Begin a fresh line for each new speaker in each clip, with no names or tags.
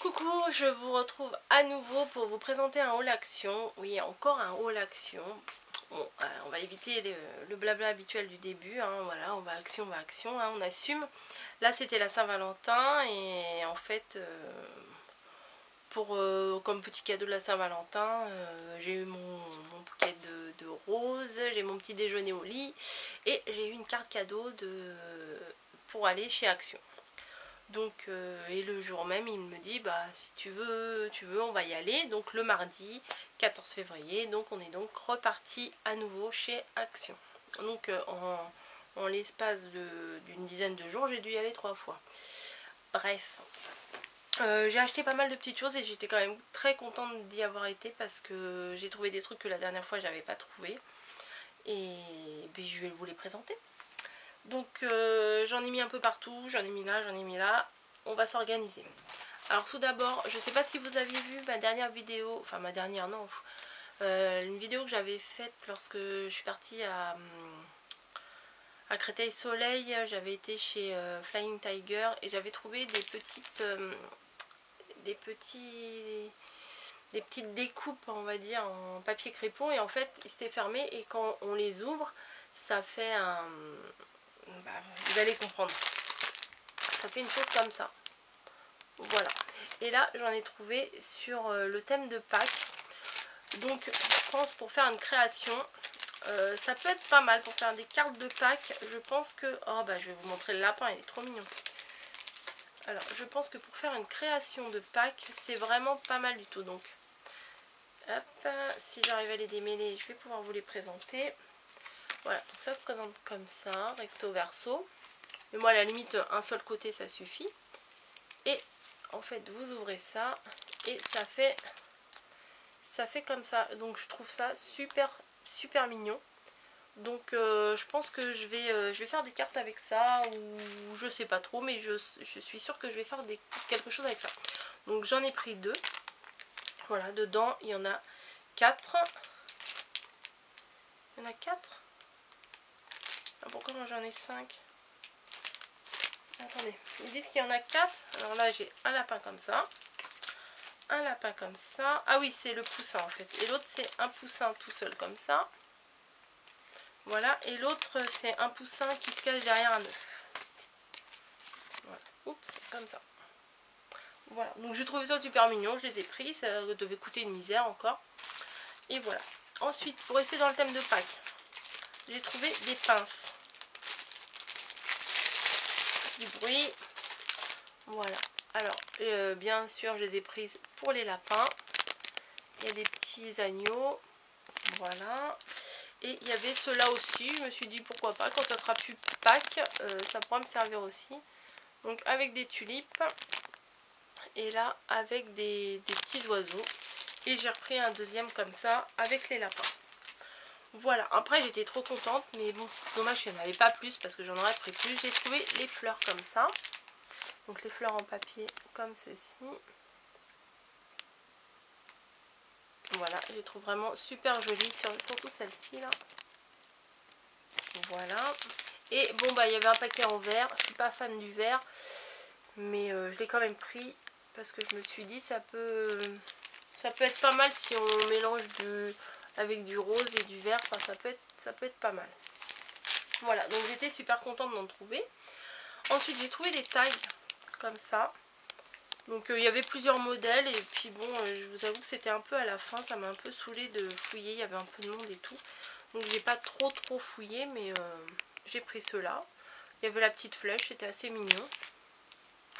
Coucou, je vous retrouve à nouveau pour vous présenter un haul action. Oui, encore un haul action. Bon, on va éviter le blabla habituel du début, hein. Voilà, on va action, hein, on assume. Là, c'était la Saint-Valentin et en fait, comme petit cadeau de la Saint-Valentin, j'ai eu mon bouquet de roses, j'ai mon petit déjeuner au lit et j'ai eu une carte cadeau pour aller chez Action. Donc et le jour même il me dit bah si tu veux on va y aller. Donc le mardi 14 février, donc on est donc reparti à nouveau chez Action. Donc en l'espace d'une dizaine de jours j'ai dû y aller 3 fois. Bref, j'ai acheté pas mal de petites choses et j'étais quand même très contente d'y avoir été parce que j'ai trouvé des trucs que la dernière fois j'avais pas trouvé et ben, je vais vous les présenter. Donc j'en ai mis un peu partout, j'en ai mis là, on va s'organiser. Alors tout d'abord, je sais pas si vous aviez vu ma dernière vidéo, enfin ma dernière non, une vidéo que j'avais faite lorsque je suis partie à Créteil-Soleil. J'avais été chez Flying Tiger et j'avais trouvé des petites découpes, on va dire, en papier crépon, et en fait ils s'étaient fermés et quand on les ouvre, ça fait un... Bah, vous allez comprendre. Ça fait une chose comme ça. Voilà. Et là, j'en ai trouvé sur le thème de Pâques. Donc, je pense pour faire une création, ça peut être pas mal pour faire des cartes de Pâques. Je pense que... Oh, bah, je vais vous montrer le lapin, il est trop mignon. Alors, je pense que pour faire une création de Pâques, c'est vraiment pas mal du tout. Donc, hop, si j'arrive à les démêler, je vais pouvoir vous les présenter. Voilà, donc ça se présente comme ça, recto verso. Mais moi, à la limite, un seul côté, ça suffit. Et en fait, vous ouvrez ça et ça fait comme ça. Donc, je trouve ça super mignon. Donc, je pense que je vais faire des cartes avec ça, ou je sais pas trop, mais je suis sûre que je vais faire quelque chose avec ça. Donc, j'en ai pris 2. Voilà, dedans, il y en a 4. Il y en a 4. Ah, pourquoi moi j'en ai 5? Attendez, ils disent qu'il y en a 4. Alors là, j'ai un lapin comme ça. Un lapin comme ça. Ah oui, c'est le poussin en fait. Et l'autre, c'est un poussin tout seul comme ça. Voilà. Et l'autre, c'est un poussin qui se cache derrière un œuf. Voilà. Oups, comme ça. Voilà. Donc, j'ai trouvé ça super mignon. Je les ai pris. Ça devait coûter une misère encore. Et voilà. Ensuite, pour rester dans le thème de Pâques, j'ai trouvé des pinces. Du bruit. Voilà. Alors, bien sûr, je les ai prises pour les lapins. Il y a des petits agneaux. Voilà. Et il y avait ceux-là aussi. Je me suis dit pourquoi pas. Quand ça sera plus Pâques, ça pourra me servir aussi. Donc avec des tulipes. Et là, avec des petits oiseaux. Et j'ai repris un deuxième comme ça avec les lapins. Voilà. Après, j'étais trop contente. Mais bon, c'est dommage qu'il n'y en avait pas plus parce que j'en aurais pris plus. J'ai trouvé les fleurs comme ça. Donc les fleurs en papier comme ceci. Voilà, je les trouve vraiment super jolies, surtout celle-ci là. Voilà. Et bon bah il y avait un paquet en verre. Je suis pas fan du verre, mais je l'ai quand même pris parce que je me suis dit ça peut être pas mal si on mélange avec du rose et du vert. Enfin ça peut être pas mal. Voilà, donc j'étais super contente d'en trouver. Ensuite j'ai trouvé des tags comme ça. Donc il y avait plusieurs modèles et puis bon, je vous avoue que c'était un peu à la fin, ça m'a un peu saoulé de fouiller, il y avait un peu de monde et tout. Donc j'ai pas trop fouillé, mais j'ai pris ceux-là. Il y avait la petite flèche, c'était assez mignon.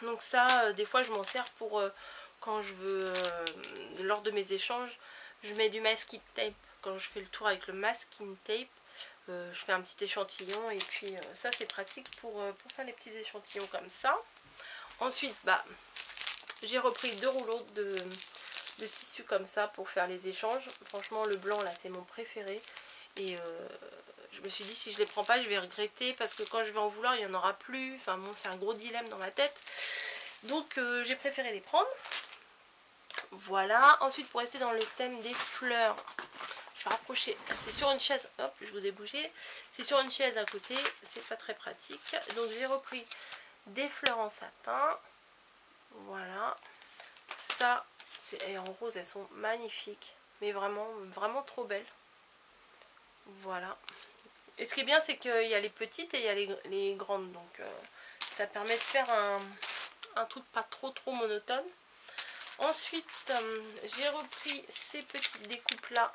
Donc ça, des fois je m'en sers pour quand je veux, lors de mes échanges, je mets du masking tape. Quand je fais le tour avec le masking tape, je fais un petit échantillon et puis ça c'est pratique pour faire les petits échantillons comme ça. Ensuite, bah... j'ai repris 2 rouleaux de tissu comme ça pour faire les échanges. Franchement, le blanc là, c'est mon préféré. Et je me suis dit, si je les prends pas, je vais regretter parce que quand je vais en vouloir, il n'y en aura plus. Enfin bon, c'est un gros dilemme dans ma tête. Donc, j'ai préféré les prendre. Voilà. Ensuite, pour rester dans le thème des fleurs, je vais rapprocher. C'est sur une chaise. Hop, je vous ai bougé. C'est sur une chaise à côté. C'est pas très pratique. Donc, j'ai repris des fleurs en satin. Voilà, ça, et en rose, elles sont magnifiques. Mais vraiment, vraiment trop belles. Voilà. Et ce qui est bien, c'est qu'il y a les petites et il y a les grandes. Donc ça permet de faire un truc pas trop monotone. Ensuite, j'ai repris ces petites découpes là.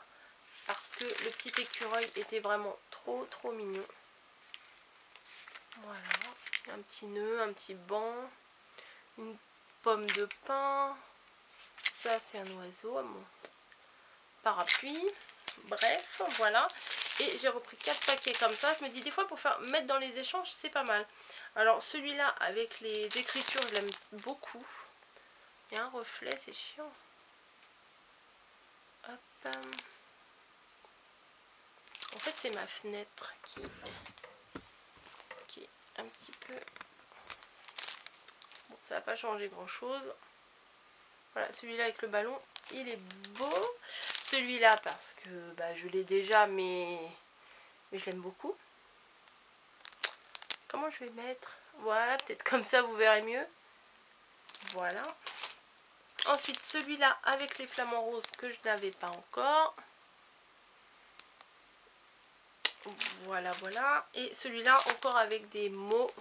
Parce que le petit écureuil était vraiment trop mignon. Voilà. Un petit nœud, un petit banc. Une pomme de pin. Ça, c'est un oiseau à mon parapluie. Bref, voilà. Et j'ai repris 4 paquets comme ça. Je me dis des fois pour mettre dans les échanges, c'est pas mal. Alors celui-là avec les écritures, je l'aime beaucoup. Il y a un reflet, c'est chiant. Hop. En fait, c'est ma fenêtre qui est un petit peu... Bon, ça va pas changer grand-chose. Voilà, celui-là avec le ballon, il est beau. Celui-là parce que bah, je l'ai déjà, mais je l'aime beaucoup. Comment je vais mettre? Voilà, peut-être comme ça vous verrez mieux. Voilà. Ensuite, celui-là avec les flamants roses que je n'avais pas encore. Voilà, voilà. Et celui-là encore avec des mots.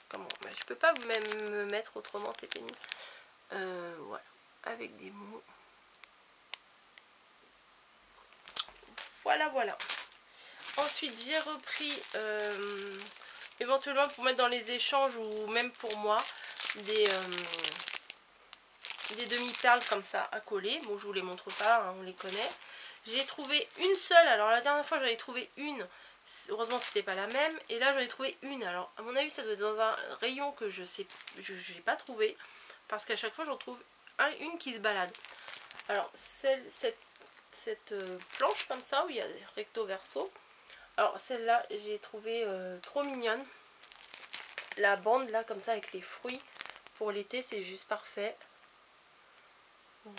Comment? Bah, je peux pas même me mettre autrement, c'est pénible. Voilà, avec des mots. Voilà, voilà. Ensuite, j'ai repris, éventuellement pour mettre dans les échanges ou même pour moi, des demi-perles comme ça à coller. Bon, je vous les montre pas, hein, on les connaît. J'ai trouvé une seule. Alors, la dernière fois, j'en ai trouvé une. Heureusement, c'était pas la même. Et là, j'en ai trouvé une. Alors, à mon avis, ça doit être dans un rayon que je sais, je n'ai pas trouvé. Parce qu'à chaque fois, j'en trouve une qui se balade. Alors, cette planche comme ça, où il y a des recto verso. Alors, celle-là, j'ai trouvé trop mignonne. La bande, là, comme ça, avec les fruits. Pour l'été, c'est juste parfait.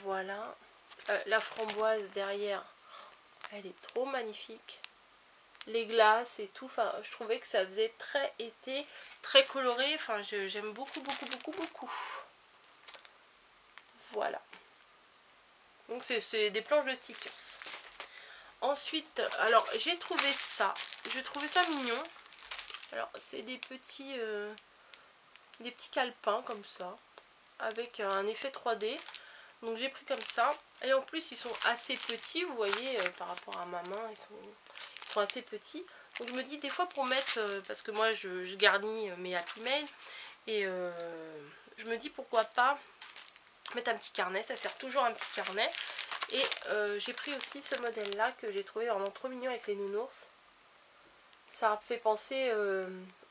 Voilà. La framboise derrière, elle est trop magnifique. Les glaces et tout, enfin, je trouvais que ça faisait très été, très coloré. Enfin, j'aime beaucoup. Voilà. Donc, c'est des planches de stickers. Ensuite, alors, j'ai trouvé ça. Je trouvais ça mignon. Alors, c'est des petits calepins comme ça, avec un effet 3D. Donc, j'ai pris comme ça. Et en plus, ils sont assez petits, vous voyez, par rapport à ma main, ils sont assez petits. Donc, je me dis, des fois, pour mettre, parce que moi, je garnis mes Happy Mail, et je me dis, pourquoi pas mettre un petit carnet, ça sert toujours un petit carnet. Et j'ai pris aussi ce modèle-là, que j'ai trouvé vraiment trop mignon avec les nounours. Ça fait penser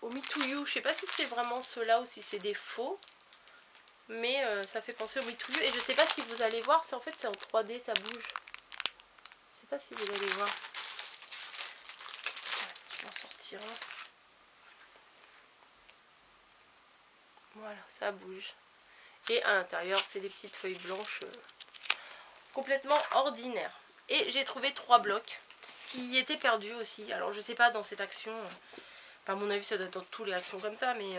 au Me Too You. Je sais pas si c'est vraiment ceux-là ou si c'est des faux. Mais ça fait penser au Me Too You. Et je sais pas si vous allez voir. En fait, c'est en 3D, ça bouge. Je sais pas si vous allez voir. Je vais en sortir un. Voilà, ça bouge. Et à l'intérieur, c'est des petites feuilles blanches complètement ordinaires. Et j'ai trouvé 3 blocs qui étaient perdus aussi. Alors, je sais pas dans cette action. À mon avis, ça doit être dans toutes les actions comme ça. Mais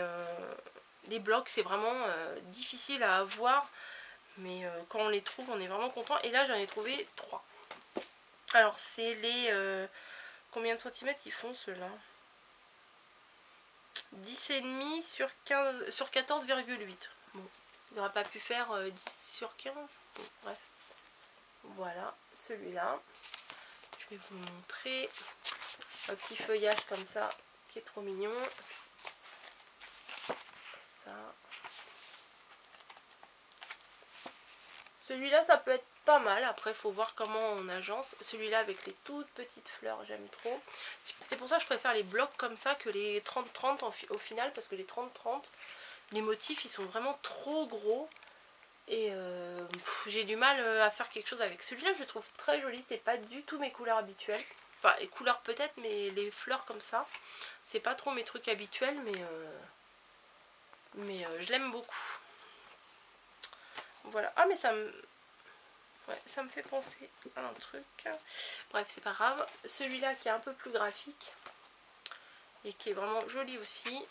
les blocs, c'est vraiment difficile à avoir. Mais quand on les trouve, on est vraiment content. Et là, j'en ai trouvé 3. Alors, c'est les... combien de centimètres ils font ceux-là? 10,5 sur 14,8. Bon, ils n'auraient pas pu faire 10 sur 15. Bon, bref. Voilà, celui-là. Je vais vous montrer un petit feuillage comme ça, qui est trop mignon. Ça. Celui-là, ça peut être pas mal. Après, il faut voir comment on agence. Celui-là, avec les toutes petites fleurs, j'aime trop. C'est pour ça que je préfère les blocs comme ça que les 30-30 au final. Parce que les 30-30, les motifs, ils sont vraiment trop gros. Et j'ai du mal à faire quelque chose avec. Celui-là, je le trouve très joli. C'est pas du tout mes couleurs habituelles. Enfin, les couleurs peut-être, mais les fleurs comme ça, c'est pas trop mes trucs habituels. Mais je l'aime beaucoup. Voilà. Ah, mais ça me... Ouais, ça me fait penser à un truc. Bref, c'est pas grave. Celui-là qui est un peu plus graphique et qui est vraiment joli aussi.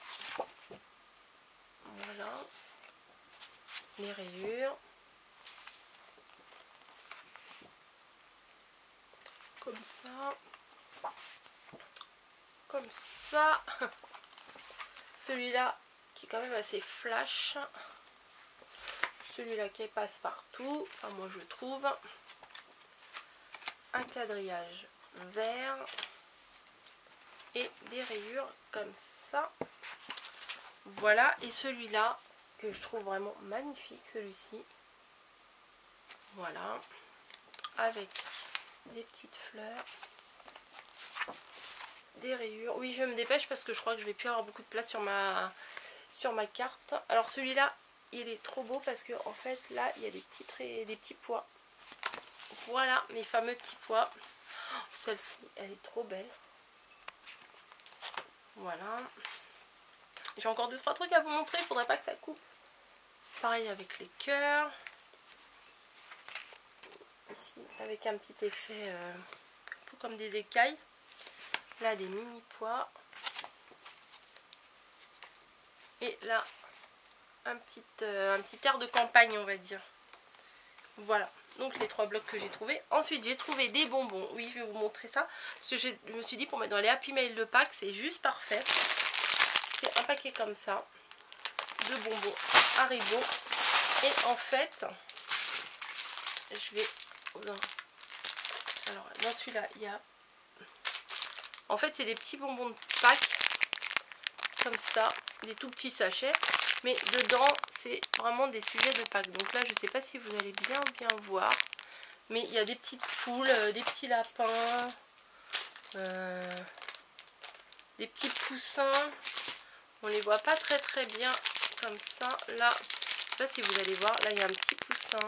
Voilà. les rayures. Comme ça. Comme ça. Celui-là qui est quand même assez flash. Celui-là qui passe partout. Enfin moi je trouve. Un quadrillage vert. Et des rayures comme ça. Voilà. Et celui-là que je trouve vraiment magnifique, celui-ci. Voilà. Avec des petites fleurs. Des rayures. Oui, je me dépêche parce que je crois que je vais plus avoir beaucoup de place sur ma carte. Alors celui-là, il est trop beau parce que en fait là, il y a des petits pois. Voilà, mes fameux petits pois. Oh, celle-ci, elle est trop belle. Voilà. J'ai encore 2-3 trucs à vous montrer, il faudrait pas que ça coupe. Pareil avec les cœurs. Ici, avec un petit effet un peu comme des écailles. Là, des mini pois. Et là, un petit air de campagne, on va dire. Voilà, donc les 3 blocs que j'ai trouvés. Ensuite, j'ai trouvé des bonbons. Oui, je vais vous montrer ça. Parce que je me suis dit, pour mettre dans les Happy Mail de Pâques, c'est juste parfait. C'est un paquet comme ça. De bonbons Haribo. Et en fait, je vais... Alors, dans celui-là, il y a... En fait, c'est des petits bonbons de Pâques. Comme ça. Des tout petits sachets. Mais dedans, c'est vraiment des sujets de Pâques. Donc là, je ne sais pas si vous allez bien voir. Mais il y a des petites poules, des petits lapins, des petits poussins. On les voit pas très bien comme ça. Là, je sais pas si vous allez voir. Là, il y a un petit poussin.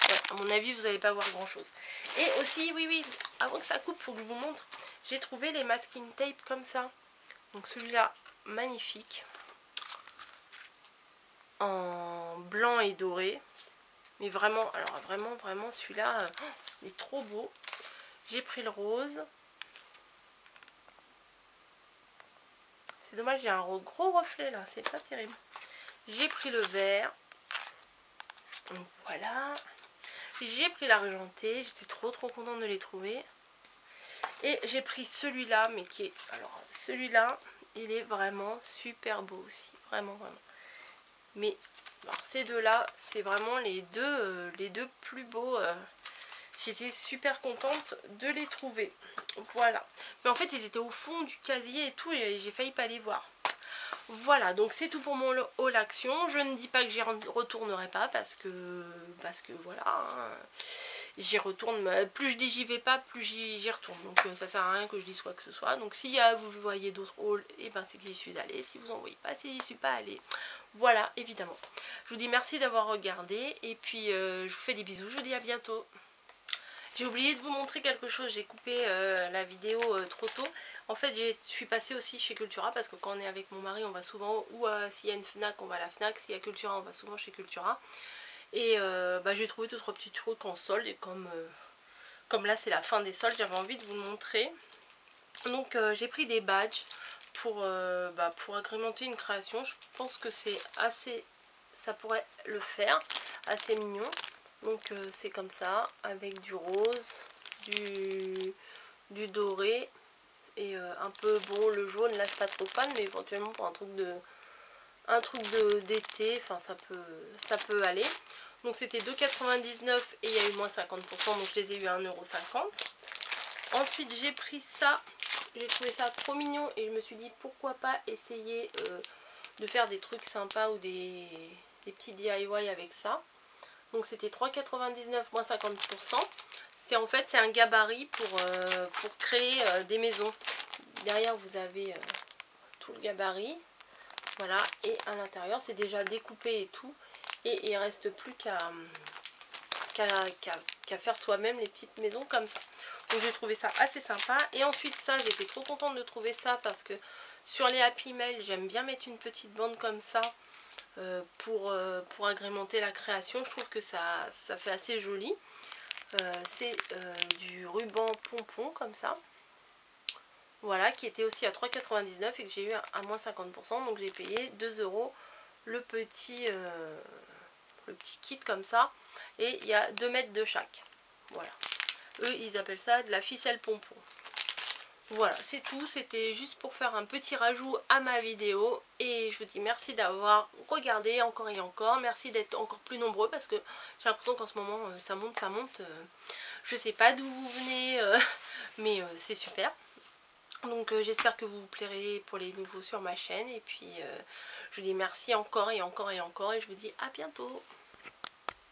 Ouais, à mon avis, vous n'allez pas voir grand chose. Et aussi, oui, avant que ça coupe, il faut que je vous montre. J'ai trouvé les masking tape comme ça. Donc celui-là, magnifique. En blanc et doré. Mais vraiment, alors vraiment celui-là, il est trop beau. J'ai pris le rose. C'est dommage, j'ai un gros reflet là, c'est pas terrible. J'ai pris le vert. Donc voilà. J'ai pris l'argenté, j'étais trop contente de les trouver. Et j'ai pris celui-là, mais qui est... Alors celui-là, il est vraiment super beau aussi. Vraiment. Mais alors, ces deux-là, c'est vraiment les deux plus beaux. J'étais super contente de les trouver. Voilà. Mais en fait, ils étaient au fond du casier et tout, et j'ai failli pas les voir. Voilà, donc c'est tout pour mon haul action. Je ne dis pas que j'y retournerai pas parce que voilà, hein, j'y retourne. Plus je dis j'y vais pas, plus j'y retourne. Donc ça sert à rien que je dise quoi que ce soit. Donc si vous voyez d'autres hauls, et ben c'est que j'y suis allée. Si vous en voyez pas, si j'y suis pas allée, voilà, évidemment. Je vous dis merci d'avoir regardé et puis je vous fais des bisous. Je vous dis à bientôt. J'ai oublié de vous montrer quelque chose, j'ai coupé la vidéo trop tôt. En fait, je suis passée aussi chez Cultura parce que quand on est avec mon mari, on va souvent, ou s'il y a une Fnac, on va à la Fnac. S'il y a Cultura, on va souvent chez Cultura. Et j'ai trouvé 2-3 petits trucs en solde. Et comme là, c'est la fin des soldes, j'avais envie de vous le montrer. Donc, j'ai pris des badges pour agrémenter une création. Je pense que c'est assez... ça pourrait le faire, assez mignon. Donc c'est comme ça, avec du rose, du doré et un peu, bon, le jaune là je suis pas trop fan, mais éventuellement pour un truc d'été, enfin ça peut aller. Donc c'était 2,99 et il y a eu moins 50%, donc je les ai eu à 1,50 €. Ensuite j'ai pris ça, j'ai trouvé ça trop mignon et je me suis dit pourquoi pas essayer de faire des trucs sympas ou des petits DIY avec ça. Donc c'était 3,99 moins 50%. En fait c'est un gabarit pour créer des maisons. Derrière vous avez tout le gabarit. Voilà, et à l'intérieur c'est déjà découpé et tout. Et il ne reste plus qu'à faire soi-même les petites maisons comme ça. Donc j'ai trouvé ça assez sympa. Et ensuite ça, j'étais trop contente de trouver ça parce que sur les Happy Mail, j'aime bien mettre une petite bande comme ça. Pour agrémenter la création, je trouve que ça fait assez joli. C'est du ruban pompon comme ça, voilà, qui était aussi à 3,99 € et que j'ai eu à moins 50%, donc j'ai payé 2,99 € le petit kit comme ça. Et il y a 2 mètres de chaque. Voilà. Eux, ils appellent ça de la ficelle pompon. Voilà, c'est tout. C'était juste pour faire un petit rajout à ma vidéo. Et je vous dis merci d'avoir regardé encore et encore. Merci d'être encore plus nombreux parce que j'ai l'impression qu'en ce moment, ça monte, ça monte. Je sais pas d'où vous venez, mais c'est super. Donc j'espère que vous vous plairez pour les nouveaux sur ma chaîne. Et puis je vous dis merci encore et encore et encore. Et je vous dis à bientôt.